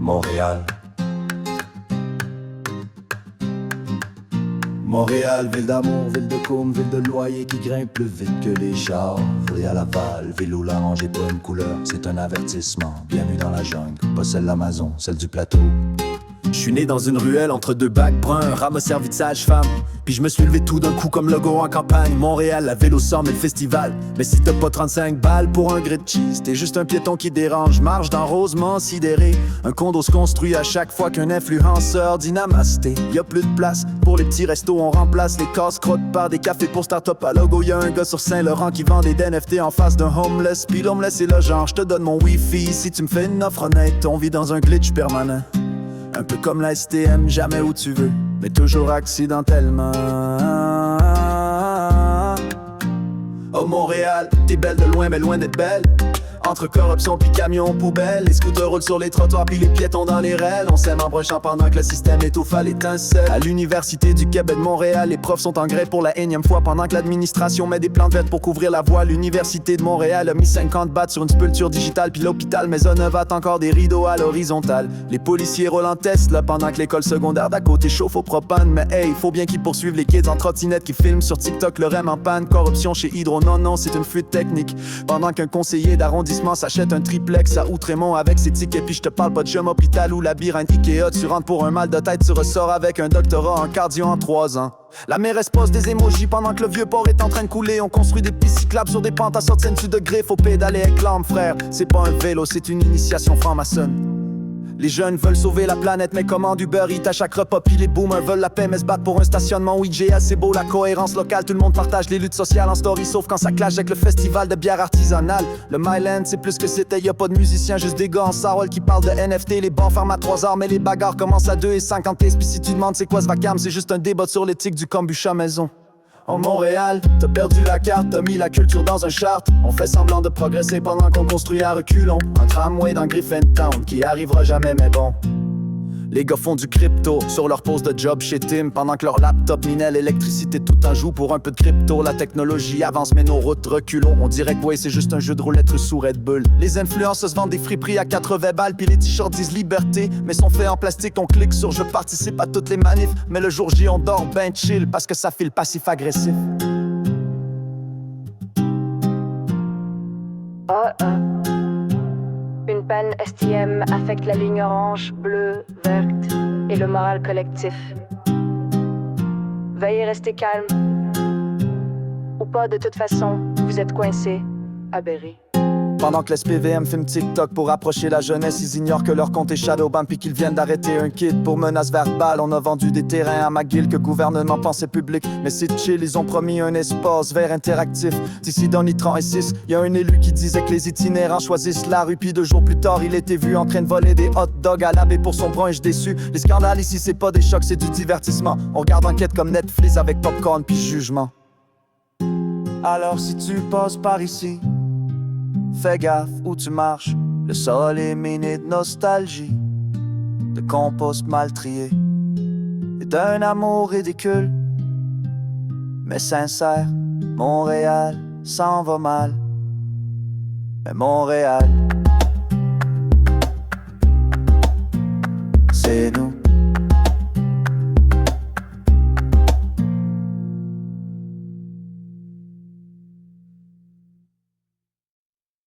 Montréal. Montréal, ville d'amour, ville de côme, ville de loyer qui grimpe plus vite que les chars. Ville à Laval, ville où l'orange est pas une couleur, c'est un avertissement. Bienvenue dans la jungle, pas celle de l'Amazon, celle du plateau. Je suis né dans une ruelle entre deux bacs bruns, rame servi de sage-femme. Puis je me suis levé tout d'un coup comme logo en campagne. Montréal, la ville au sommet, le festival. Mais si t'as pas 35 balles pour un grilled cheese, t'es juste un piéton qui dérange. Marche dans Rosemont sidéré. Un condo se construit à chaque fois qu'un influenceur dit namasté. Y'a plus de place pour les petits restos, on remplace les casse-crottes par des cafés pour start-up à logo. Y'a un gars sur Saint-Laurent qui vend des NFT en face d'un homeless. Puis l'homeless c'est le genre, j'te donne mon wifi si tu me fais une offre honnête. On vit dans un glitch permanent. Un peu comme la STM, jamais où tu veux, mais toujours accidentellement. Oh Montréal, t'es belle de loin, mais loin d'être belle. Entre corruption puis camions poubelles, les scooters roulent sur les trottoirs puis les piétons dans les raies. On s'aime en brochant pendant que le système étouffe à l'étincelle. À l'université du Québec de Montréal, les profs sont en grève pour la énième fois pendant que l'administration met des plantes vertes pour couvrir la voie. L'université de Montréal a mis 50 bahts sur une sculpture digitale puis l'hôpital Maisonneuve attend encore des rideaux à l'horizontale. Les policiers roulent en Tesla pendant que l'école secondaire d'à côté chauffe au propane. Mais hey, faut bien qu'ils poursuivent les kids en trottinette qui filment sur TikTok le rem en panne. Corruption chez Hydro, non, c'est une fuite technique. Pendant qu'un conseiller d'arrondissement s'achète un triplex à Outremont avec ses tickets. Puis je te parle pas de Jum Hôpital ou labyrinthe Ikea. Tu rentres pour un mal de tête, tu ressors avec un doctorat en cardio en 3 ans. La mairesse pose des émojis pendant que le vieux port est en train de couler. On construit des pistes cyclables sur des pentes à 65 degrés. Faut pédaler avec l'âme, frère. C'est pas un vélo, c'est une initiation franc-maçonne. Les jeunes veulent sauver la planète, mais commandent Uber Eats à chaque repas. Puis les boomers veulent la paix, mais se battent pour un stationnement. Oui, GA, c'est beau, la cohérence locale. Tout le monde partage les luttes sociales en story, sauf quand ça clash avec le festival de bière artisanale. Le Myland, c'est plus que c'était, y'a pas de musiciens, juste des gars en sarole qui parlent de NFT. Les bars ferment à 3h, mais les bagarres commencent à 2h50. Puis si tu demandes c'est quoi ce vacarme, c'est juste un débat sur l'éthique du kombucha maison. En Montréal, t'as perdu la carte, t'as mis la culture dans un chart. On fait semblant de progresser pendant qu'on construit à reculons un tramway dans Griffintown qui arrivera jamais mais bon. Les gars font du crypto sur leur pause de job chez Tim pendant que leur laptop minait l'électricité tout en joue pour un peu de crypto. La technologie avance mais nos routes reculons. On dirait que ouais, c'est juste un jeu de roulette sous Red Bull. Les influenceurs se vendent des friperies à 80 balles puis les t-shirts disent liberté mais sont faits en plastique. On clique sur je participe à toutes les manifs mais le jour J on dort ben chill parce que ça file passif-agressif. Une panne STM affecte la ligne orange, bleue, verte et le moral collectif. Veuillez rester calme. Ou pas, de toute façon, vous êtes coincé à Berry. Pendant que l'SPVM filme TikTok pour approcher la jeunesse, ils ignorent que leur compte est shadowban puis qu'ils viennent d'arrêter un kid pour menace verbale. On a vendu des terrains à McGill que le gouvernement pensait public, mais c'est chill, ils ont promis un espace vert interactif. D'ici dans Nitran et 6, y a un élu qui disait que les itinérants choisissent la rue. Puis 2 jours plus tard, il était vu en train de voler des hot dogs à la baie pour son brunch déçu. Les scandales ici, c'est pas des chocs, c'est du divertissement. On regarde enquête comme Netflix avec popcorn puis jugement. Alors si tu passes par ici, fais gaffe où tu marches, le sol est miné de nostalgie, de compost mal trié, et d'un amour ridicule, mais sincère. Montréal s'en va mal, mais Montréal, c'est nous.